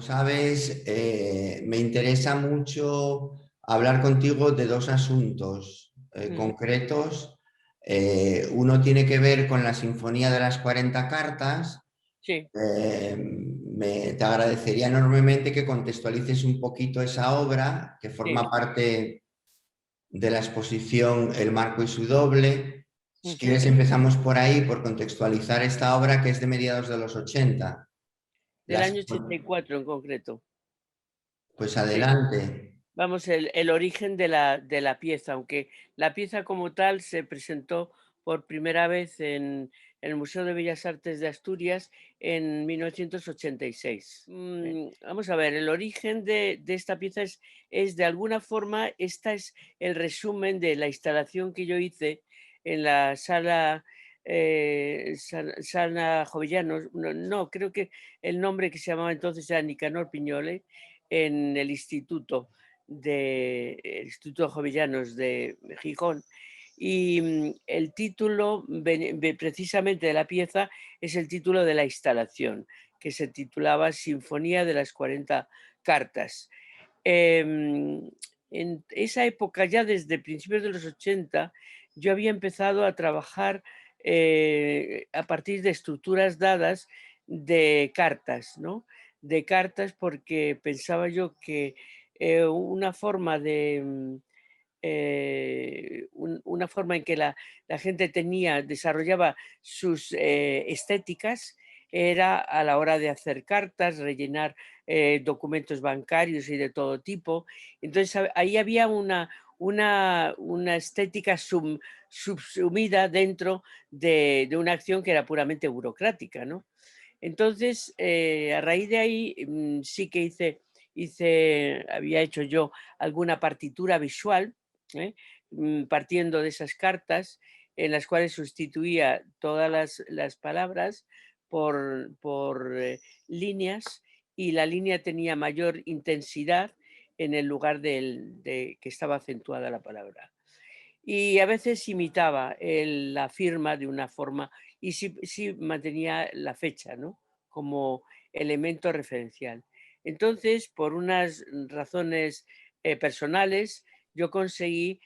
sabes, me interesa mucho hablar contigo de dos asuntos concretos. Uno tiene que ver con la Sinfonía de las 40 cartas. Sí, Te agradecería enormemente que contextualices un poquito esa obra que sí. forma parte de la exposición El marco y su doble. Si Ujú. quieres, empezamos por ahí, por contextualizar esta obra que es de mediados de los 80. Del La año 84 en concreto. Pues Sí. adelante. Vamos, el origen de la pieza, aunque la pieza como tal se presentó por primera vez en el Museo de Bellas Artes de Asturias en 1986. Vamos a ver, el origen de esta pieza es de alguna forma, esta es el resumen de la instalación que yo hice en la sala Sala Jovellanos, no, creo que el nombre que se llamaba entonces era Nicanor Piñole, en el instituto del Instituto Jovellanos de Gijón. Y el título precisamente de la pieza es el título de la instalación, que se titulaba Sinfonía de las 40 cartas. Em, en esa época, ya desde principios de los 80, yo había empezado a trabajar a partir de estructuras dadas de cartas, ¿no? De cartas porque pensaba yo que una forma de una forma en que la gente desarrollaba sus estéticas era a la hora de hacer cartas, rellenar documentos bancarios y de todo tipo. Entonces ahí había una estética subsumida dentro de una acción que era puramente burocrática, ¿no? Entonces, a raíz de ahí, sí que había hecho yo alguna partitura visual, ¿eh? Partiendo de esas cartas en las cuales sustituía todas las palabras por líneas, y la línea tenía mayor intensidad en el lugar de que estaba acentuada la palabra. Y a veces imitaba la firma de una forma y sí mantenía la fecha, ¿no? Como elemento referencial. Entonces, por unas razones personales, yo conseguí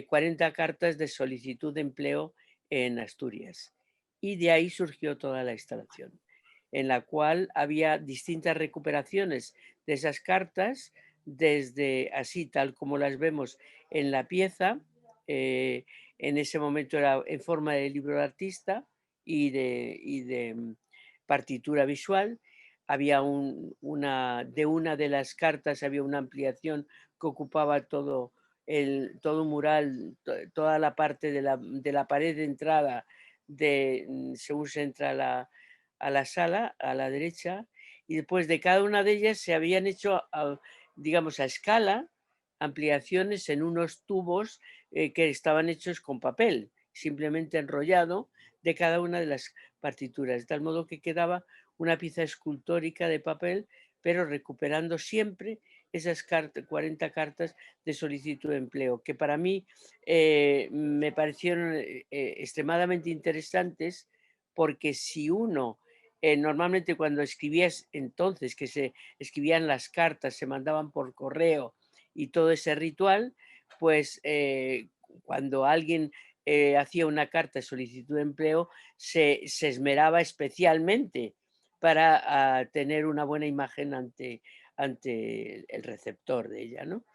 40 cartas de solicitud de empleo en Asturias. Y de ahí surgió toda la instalación, en la cual había distintas recuperaciones de esas cartas, desde así tal como las vemos en la pieza. En ese momento era en forma de libro de artista y de partitura visual. Había de una de las cartas había una ampliación que ocupaba todo un mural, toda la parte de la pared de entrada según se entra a la sala, a la derecha, y después de cada una de ellas se habían hecho, digamos, a escala, ampliaciones en unos tubos que estaban hechos con papel, simplemente enrollado de cada una de las partituras, de tal modo que quedaba una pieza escultórica de papel, pero recuperando siempre esas 40 cartas de solicitud de empleo, que para mí me parecieron extremadamente interesantes, porque si uno, normalmente cuando escribías entonces, que se escribían las cartas, se mandaban por correo y todo ese ritual, pues cuando alguien hacía una carta de solicitud de empleo, se esmeraba especialmente para tener una buena imagen ante el receptor de ella, ¿no?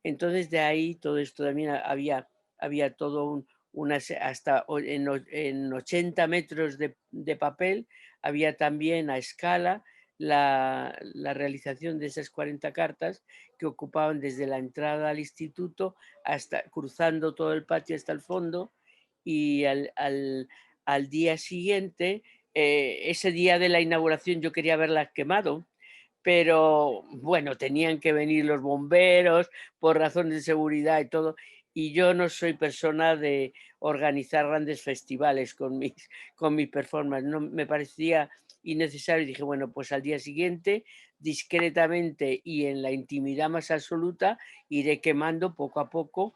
Entonces de ahí todo esto también había todo hasta en 80 metros de papel, había también a escala la realización de esas 40 cartas, que ocupaban desde la entrada al instituto hasta cruzando todo el patio hasta el fondo, y al día siguiente, ese día de la inauguración yo quería haberlas quemado, pero bueno, tenían que venir los bomberos por razones de seguridad y todo, y yo no soy persona de organizar grandes festivales con mis performance, no me parecía innecesario, y dije, bueno, pues al día siguiente, discretamente y en la intimidad más absoluta, iré quemando poco a poco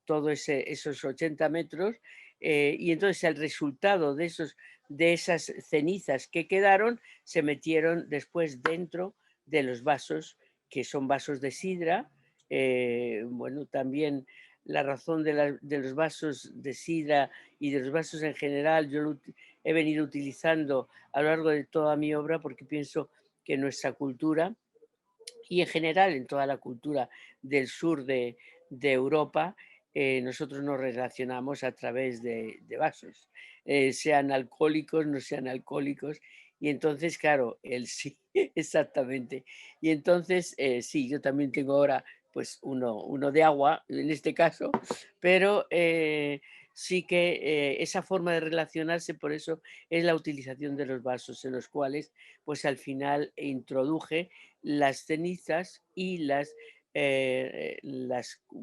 todos esos 80 metros, y entonces el resultado de esas cenizas que quedaron se metieron después dentro de los vasos, que son vasos de sidra. Bueno, también la razón de los vasos de sidra y de los vasos en general, he venido utilizando a lo largo de toda mi obra porque pienso que nuestra cultura y en general en toda la cultura del sur de Europa, nosotros nos relacionamos a través de vasos, sean alcohólicos, no sean alcohólicos. Y entonces, claro, él sí, exactamente. Y entonces, sí, yo también tengo ahora pues uno de agua, en este caso, pero sí que esa forma de relacionarse, por eso es la utilización de los vasos, en los cuales pues al final introduje las cenizas y las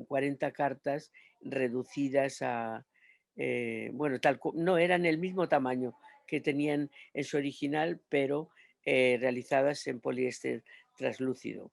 40 cartas reducidas a, bueno, no eran el mismo tamaño que tenían en su original, pero realizadas en poliéster translúcido.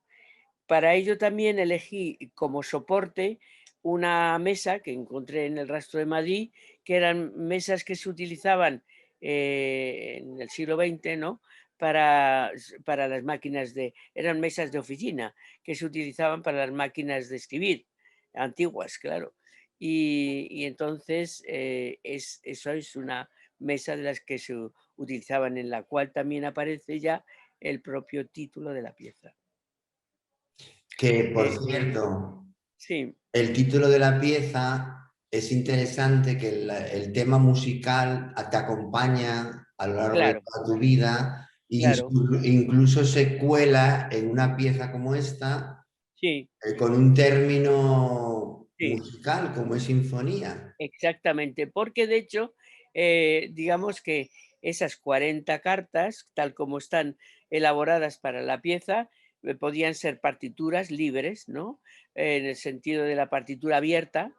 Para ello también elegí como soporte una mesa que encontré en el Rastro de Madrid, que eran mesas que se utilizaban en el siglo XX, ¿no? Para las máquinas eran mesas de oficina que se utilizaban para las máquinas de escribir, antiguas, claro. Y entonces eso es una mesa de las que se utilizaban, en la cual también aparece ya el propio título de la pieza. Que, por Eh, cierto, sí, el título de la pieza es interesante, que el tema musical te acompaña a lo largo de claro, toda tu vida, e claro, incluso se cuela en una pieza como esta, sí, con un término sí, musical como es sinfonía. exactamente. Porque de hecho, digamos que esas 40 cartas, tal como están elaboradas para la pieza, podían ser partituras libres, ¿no? En el sentido de la partitura abierta,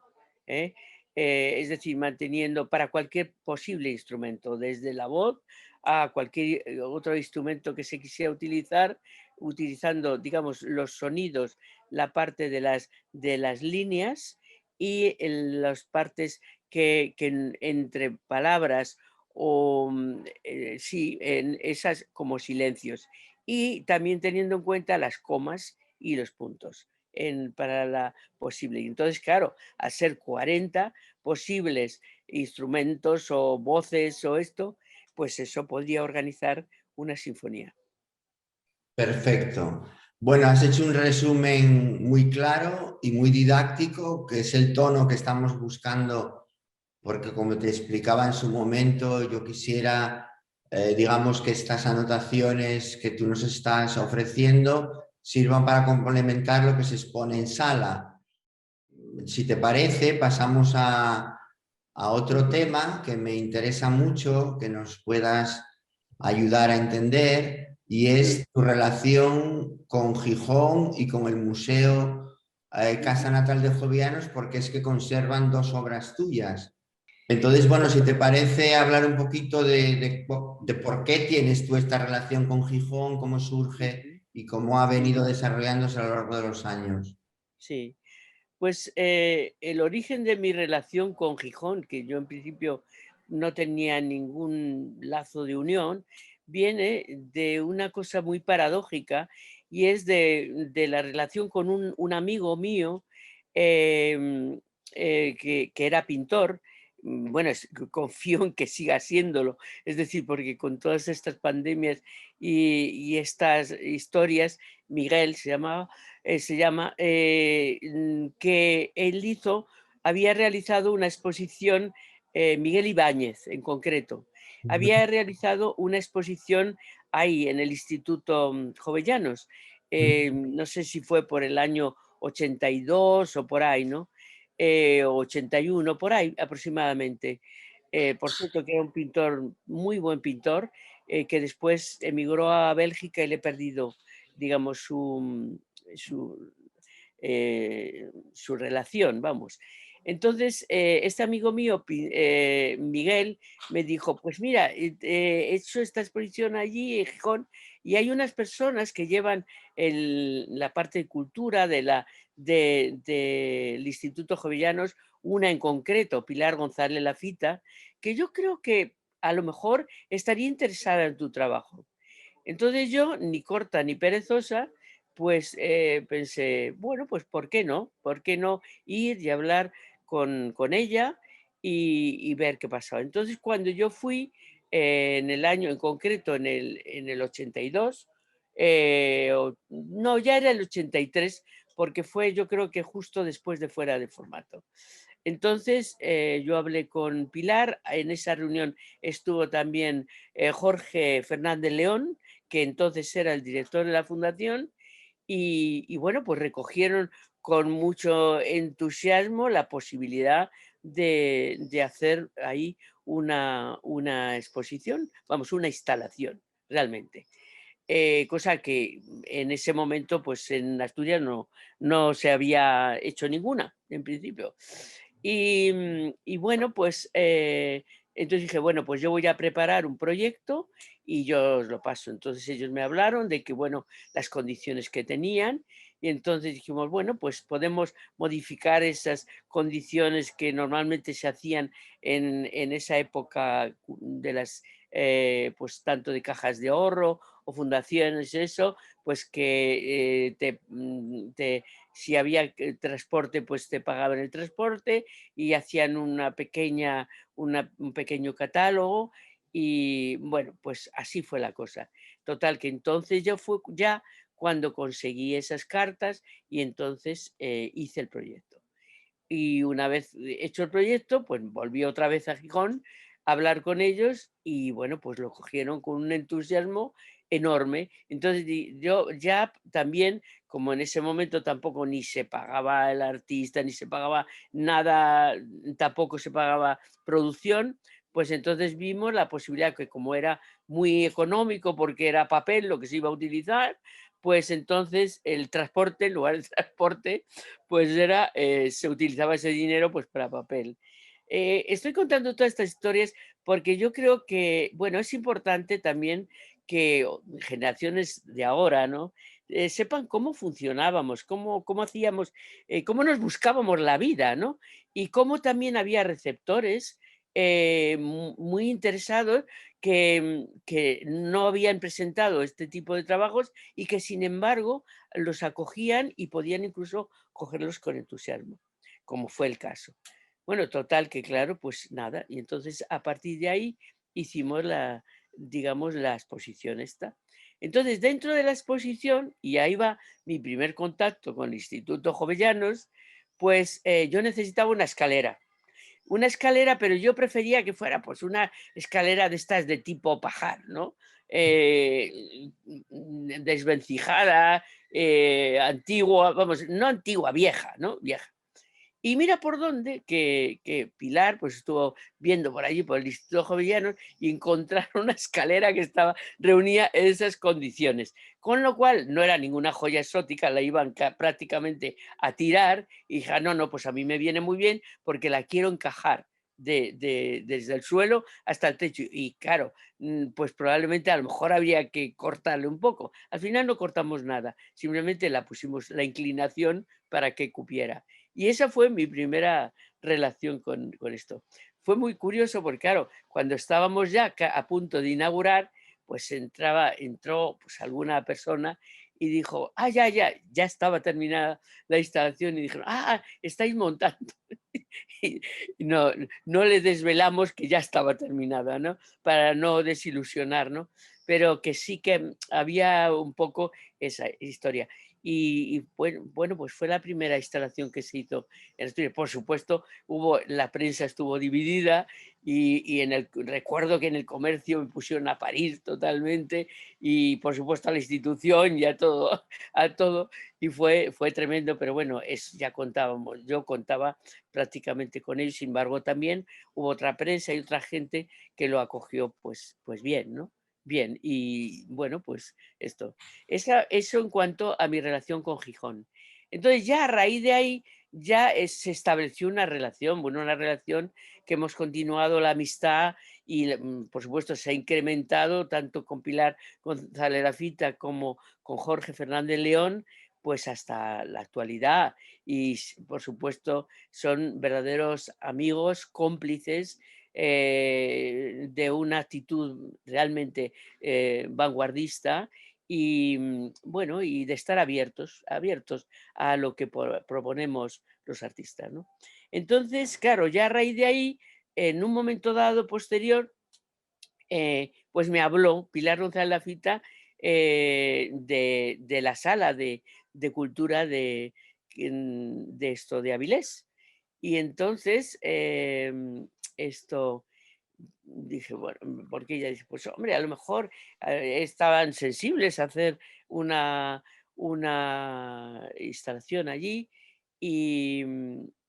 ¿eh? Es decir, manteniendo para cualquier posible instrumento, desde la voz a cualquier otro instrumento que se quisiera utilizar, utilizando, digamos, los sonidos, la parte de las líneas y en las partes entre palabras o sí, en esas como silencios. Y también teniendo en cuenta las comas y los puntos para la posible. Y entonces, claro, al ser 40 posibles instrumentos o voces o esto, pues eso podría organizar una sinfonía. Perfecto. Bueno, has hecho un resumen muy claro y muy didáctico, que es el tono que estamos buscando, porque como te explicaba en su momento, yo quisiera, digamos, que estas anotaciones que tú nos estás ofreciendo sirvan para complementar lo que se expone en sala. Si te parece, pasamos a otro tema que me interesa mucho, que nos puedas ayudar a entender, y Mm, es tu relación con Gijón y con el Museo Casa ujú. Natal de Jovianos, porque es que conservan dos obras tuyas. Entonces, bueno, si te parece hablar un poquito de por qué tienes tú esta relación con Gijón, cómo surge Ujú, y cómo ha venido ujú. desarrollándose a lo largo de los años. Sí. Pues el origen de mi relación con Gijón, que yo en principio no tenía ningún lazo de unión, viene de una cosa muy paradójica, y es de la relación con un amigo mío em, que era pintor. Bueno, confío en que siga siéndolo, es decir, porque con todas estas pandemias y estas historias, Miguel se llama, que él había realizado una exposición, Miguel Ibáñez en concreto, había realizado una exposición ahí en el Instituto Jovellanos. No sé si fue por el año 82 o por ahí, ¿no? 81, por ahí aproximadamente. Por cierto, que era un pintor, muy buen pintor, que después emigró a Bélgica y le he perdido, digamos, su, su relación, vamos. Entonces, este amigo mío, Miguel, me dijo, pues mira, he hecho esta exposición allí en Gijón y hay unas personas que llevan la parte de cultura del Instituto Jovellanos, una en concreto, Pilar González Lafita, que yo creo que a lo mejor estaría interesada en tu trabajo. Entonces yo, ni corta ni perezosa, pues pensé, bueno, pues ¿por qué no? ¿Por qué no ir y hablar con ella y ver qué pasaba? Entonces cuando yo fui en el año en concreto, en el 82, no, ya era el 83, porque fue yo creo que justo después de Fuera de Formato. Entonces, yo hablé con Pilar, en esa reunión estuvo también Jorge Fernández León, que entonces era el director de la fundación, y bueno, pues recogieron con mucho entusiasmo la posibilidad de hacer ahí una exposición, vamos, una instalación, realmente. Cosa que en ese momento, pues en Asturias no se había hecho ninguna, en principio. Y bueno, pues entonces dije, bueno, pues yo voy a preparar un proyecto y yo os lo paso. Entonces ellos me hablaron de que, bueno, las condiciones que tenían, y entonces dijimos, bueno, pues podemos modificar esas condiciones que normalmente se hacían en esa época de las, pues tanto de cajas de ahorro o fundaciones, eso, pues que si había transporte, pues te pagaban el transporte y hacían un pequeño catálogo, y bueno, pues así fue la cosa. Total, que entonces yo fue ya cuando conseguí esas cartas y entonces hice el proyecto. Y una vez hecho el proyecto, pues volví otra vez a Gijón a hablar con ellos y bueno, pues lo cogieron con un entusiasmo enorme. Entonces yo ya también, como en ese momento tampoco ni se pagaba el artista, ni se pagaba nada, tampoco se pagaba producción, pues entonces vimos la posibilidad que como era muy económico porque era papel lo que se iba a utilizar, pues entonces el transporte, en lugar del transporte, pues se utilizaba ese dinero pues para papel. Estoy contando todas estas historias porque yo creo que, bueno, es importante también que generaciones de ahora, ¿no? Sepan cómo funcionábamos, cómo hacíamos, cómo nos buscábamos la vida, ¿no? Y cómo también había receptores muy interesados que no habían presentado este tipo de trabajos y que sin embargo los acogían y podían incluso cogerlos con entusiasmo, como fue el caso. Bueno, total que claro, pues nada, y entonces a partir de ahí hicimos digamos, la exposición esta. Entonces, dentro de la exposición, y ahí va mi primer contacto con el Instituto Jovellanos, pues yo necesitaba una escalera, pero yo prefería que fuera pues una escalera de estas de tipo pajar, ¿no? Desvencijada, antigua, vamos, no antigua, vieja, ¿no? Vieja. Y mira por dónde que Pilar pues estuvo viendo por allí, por el Instituto Jovellanos, y encontraron una escalera que reunía esas condiciones. Con lo cual no era ninguna joya exótica, la iban prácticamente a tirar y dije, "Ah, no, no, pues a mí me viene muy bien porque la quiero encajar desde el suelo hasta el techo". Y claro, pues probablemente a lo mejor habría que cortarle un poco. Al final no cortamos nada, simplemente la pusimos la inclinación para que cupiera. Y esa fue mi primera relación con esto. Fue muy curioso porque, claro, cuando estábamos ya a punto de inaugurar, pues entró pues alguna persona y dijo, ah, ya estaba terminada la instalación y dijeron, ah, estáis montando. Y no le desvelamos que ya estaba terminada, ¿no? Para no desilusionar, ¿no? Pero que sí que había un poco esa historia. Y bueno, pues fue la primera instalación que se hizo en Asturias. Por supuesto, la prensa estuvo dividida y recuerdo que en el comercio me pusieron a parir totalmente y por supuesto a la institución y a todo, a todo. Y fue tremendo, pero bueno, ya contábamos, yo contaba prácticamente con ellos. Sin embargo, también hubo otra prensa y otra gente que lo acogió pues bien, ¿no? Bien, y bueno, pues esto. Eso en cuanto a mi relación con Gijón. Entonces ya a raíz de ahí ya se estableció una relación, bueno, una relación que hemos continuado la amistad y por supuesto se ha incrementado tanto con Pilar González Lafita como con Jorge Fernández León, pues hasta la actualidad. Y por supuesto son verdaderos amigos, cómplices, de una actitud realmente vanguardista y, bueno, y de estar abiertos a lo que proponemos los artistas, ¿no? Entonces, claro, ya a raíz de ahí, en un momento dado posterior, pues me habló Pilar González Lafita de la sala de cultura de esto de Avilés. Y entonces esto dije, bueno, porque ella dice, pues hombre, a lo mejor estaban sensibles a hacer una, una instalación allí y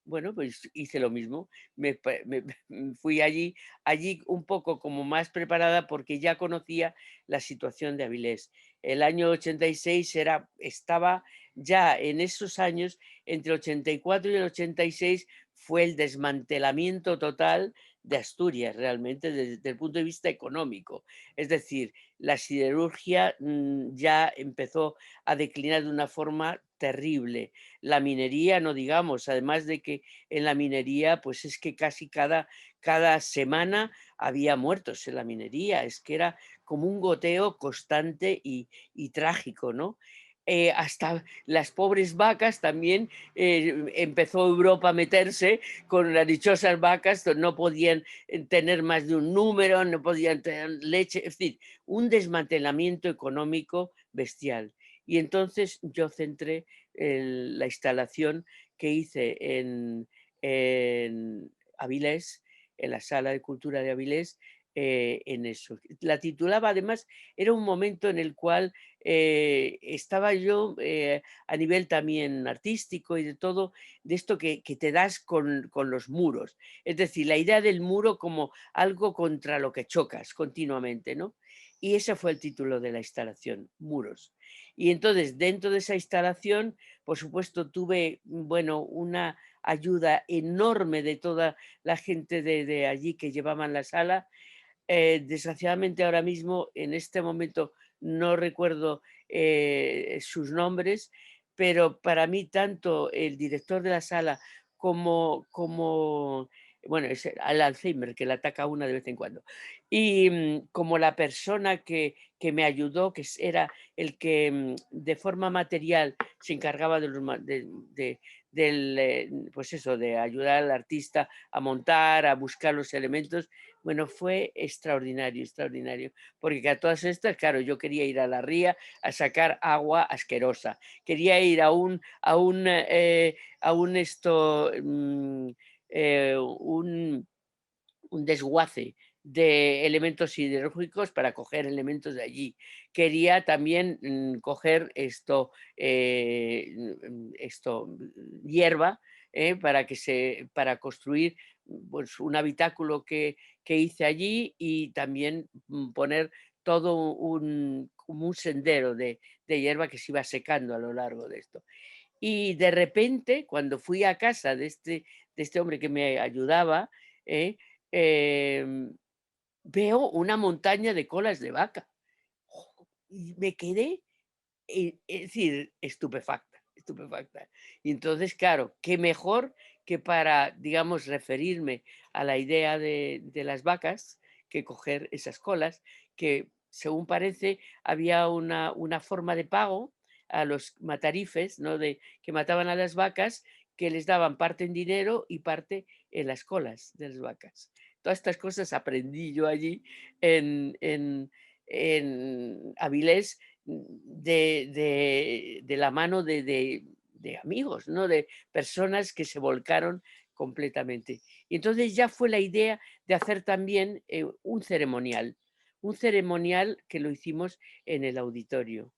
bueno, pues hice lo mismo. Fui allí un poco como más preparada porque ya conocía la situación de Avilés. El año 86 estaba ya en esos años, entre el 84 y el 86, fue el desmantelamiento total de Asturias, realmente, desde el punto de vista económico. Es decir, la siderurgia ya empezó a declinar de una forma terrible. La minería, no digamos, además de que en la minería, pues es que casi cada semana había muertos en la minería, es que era como un goteo constante y trágico, ¿no? Hasta las pobres vacas también empezó Europa a meterse con las dichosas vacas, no podían tener más de un número, no podían tener leche, es decir, un desmantelamiento económico bestial. Y entonces yo centré la instalación que hice en Avilés, en la Sala de Cultura de Avilés, en eso. La titulaba, además, era un momento en el cual estaba yo a nivel también artístico y de todo, de esto que te das con los muros. Es decir, la idea del muro como algo contra lo que chocas continuamente, ¿no? Y ese fue el título de la instalación, Muros. Y entonces, dentro de esa instalación, por supuesto, tuve, bueno, una ayuda enorme de toda la gente de allí que llevaban la sala. Desgraciadamente ahora mismo, en este momento, no recuerdo sus nombres, pero para mí tanto el director de la sala como bueno, es el Alzheimer que le ataca a una de vez en cuando, y como la persona que me ayudó, era el que de forma material se encargaba pues eso, de ayudar al artista a montar, a buscar los elementos. Bueno, fue extraordinario, extraordinario, porque a todas estas, claro, yo quería ir a la ría a sacar agua asquerosa, quería ir a un esto, un desguace de elementos siderúrgicos para coger elementos de allí. Quería también coger hierba, para construir pues, un habitáculo que hice allí y también poner todo como un sendero de hierba que se iba secando a lo largo de esto. Y de repente, cuando fui a casa de este hombre que me ayudaba, ¿eh? Em, veo una montaña de colas de vaca. Y me quedé, es decir, estupefacta, estupefacta. Y entonces, claro, qué mejor que para, digamos, referirme a la idea de las vacas, que coger esas colas, que según parece había una forma de pago a los matarifes, ¿no? Que mataban a las vacas, que les daban parte en dinero y parte en las colas de las vacas. Todas estas cosas aprendí yo allí en Avilés de la mano de amigos, ¿no? De personas que se volcaron completamente. Y entonces ya fue la idea de hacer también un ceremonial que lo hicimos en el auditorio.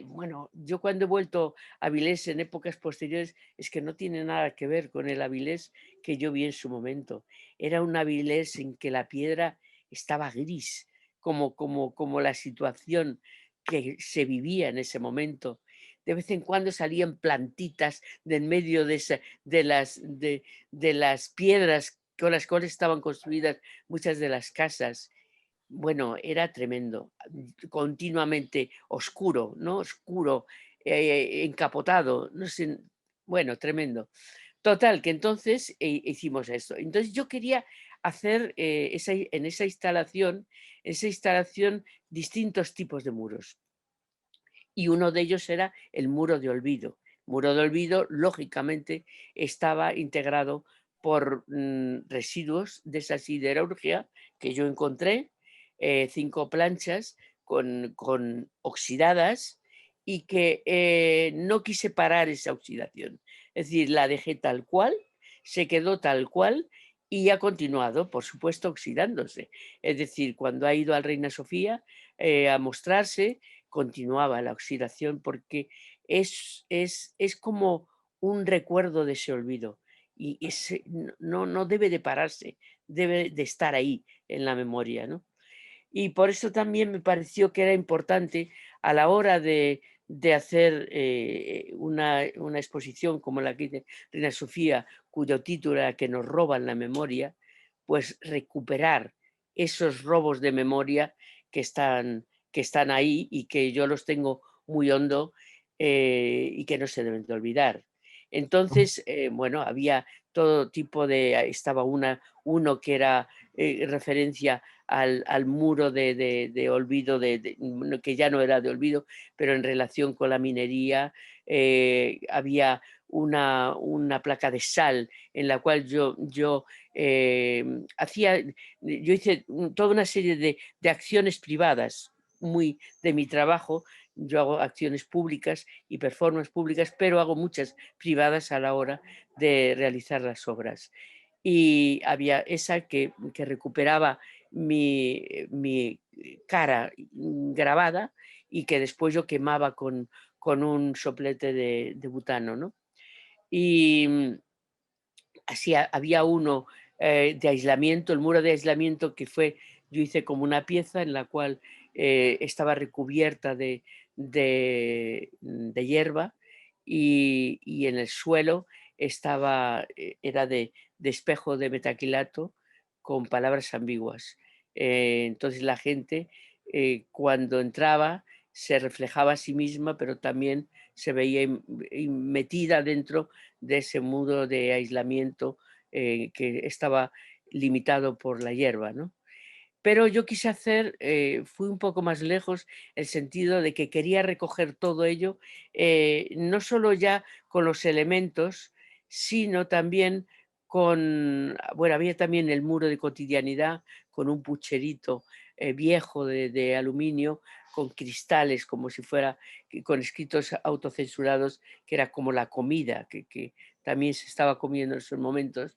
Bueno, yo cuando he vuelto a Avilés en épocas posteriores, es que no tiene nada que ver con el Avilés que yo vi en su momento. Era un Avilés en que la piedra estaba gris, como la situación que se vivía en ese momento. De vez en cuando salían plantitas de en medio de las piedras con las cuales estaban construidas muchas de las casas. Bueno, era tremendo, continuamente oscuro, ¿no? Oscuro, encapotado, no sé, bueno, tremendo. Total, que entonces hicimos esto. Entonces yo quería hacer en esa instalación distintos tipos de muros. Y uno de ellos era el muro de olvido. Muro de olvido, lógicamente, estaba integrado por residuos de esa siderurgia que yo encontré, 5 planchas con oxidadas, y que no quise parar esa oxidación. Es decir, la dejé tal cual, se quedó tal cual y ha continuado, por supuesto, oxidándose. Es decir, cuando ha ido al Reina Sofía a mostrarse, continuaba la oxidación porque es como un recuerdo de ese olvido y no debe de pararse, debe de estar ahí en la memoria, ¿no? Y por eso también me pareció que era importante a la hora de hacer una exposición como la que dice Reina Sofía, cuyo título era Que nos roban la memoria, pues recuperar esos robos de memoria que están ahí y que yo los tengo muy hondo y que no se deben de olvidar. Entonces, bueno, había todo tipo estaba uno que era referencia al muro de olvido, que ya no era de olvido, pero en relación con la minería. Había una placa de sal en la cual yo hice toda una serie de acciones privadas, muy de mi trabajo. Yo hago acciones públicas y performances públicas, pero hago muchas privadas a la hora de realizar las obras. Y había esa que recuperaba mi cara grabada y que después yo quemaba con un soplete de butano, ¿no? Y así había uno de aislamiento, el muro de aislamiento yo hice como una pieza en la cual estaba recubierta de hierba y en el suelo era de espejo de metaquilato con palabras ambiguas. Entonces la gente cuando entraba se reflejaba a sí misma, pero también se veía metida dentro de ese muro de aislamiento que estaba limitado por la hierba, ¿no? Pero yo quise fui un poco más lejos, el sentido de que quería recoger todo ello, no solo ya con los elementos, sino también bueno, había también el muro de cotidianidad con un pucherito viejo de aluminio, con cristales, como si fuera, con escritos autocensurados, que era como la comida que también se estaba comiendo en esos momentos.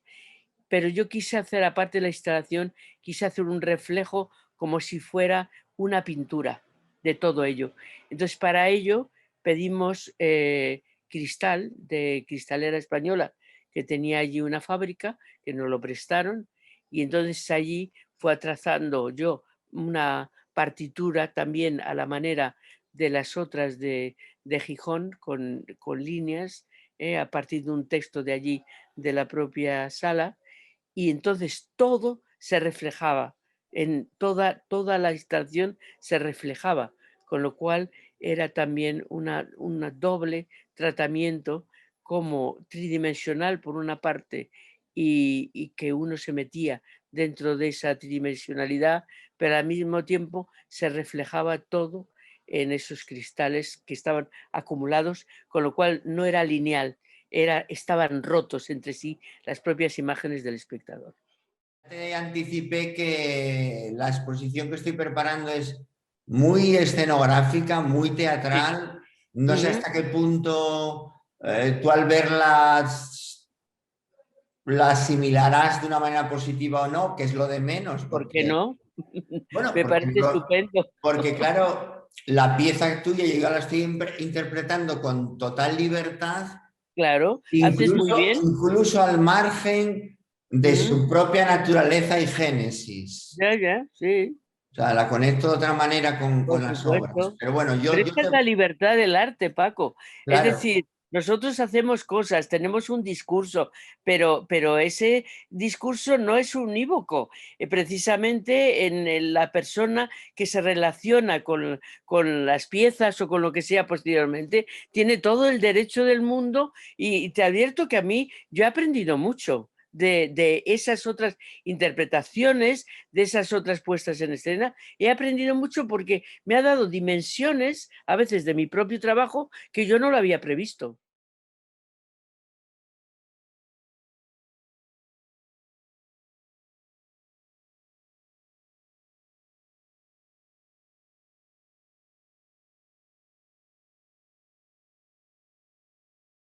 Pero yo quise hacer, aparte de la instalación, quise hacer un reflejo como si fuera una pintura de todo ello. Entonces, para ello pedimos cristal de Cristalera Española, que tenía allí una fábrica, que nos lo prestaron, y entonces allí fue trazando yo una partitura también a la manera de las otras de Gijón, con líneas, a partir de un texto de allí, de la propia sala, y entonces todo se reflejaba, en toda la instalación se reflejaba, con lo cual era también una doble tratamiento como tridimensional por una parte y que uno se metía dentro de esa tridimensionalidad, pero al mismo tiempo se reflejaba todo en esos cristales que estaban acumulados, con lo cual no era lineal, estaban rotos entre sí las propias imágenes del espectador. Te anticipé que la exposición que estoy preparando es muy escenográfica, muy Sí. teatral. No sé Ujú. hasta qué punto tú al verla la asimilarás de una manera positiva o no, que es lo de menos, ¿Por qué porque, no? bueno, Me parece estupendo. porque claro, la pieza tuya yo la estoy interpretando con total libertad, Claro, haces muy incluso, bien. incluso al margen de Ujú. su propia naturaleza y génesis. Ya, ya, sí, O sea, la conecto de otra manera con por las obras. supuesto. Pero bueno, Pero yo esta es te... la libertad del arte, Paco. Es Claro, decir, nosotros hacemos cosas, tenemos un discurso, pero ese discurso no es unívoco. Precisamente la persona que se relaciona con las piezas o con lo que sea posteriormente, tiene todo el derecho del mundo y te advierto que a mí yo he aprendido mucho. De esas otras interpretaciones, de esas otras puestas en escena, he aprendido mucho porque me ha dado dimensiones, a veces de mi propio trabajo, que yo no lo había previsto.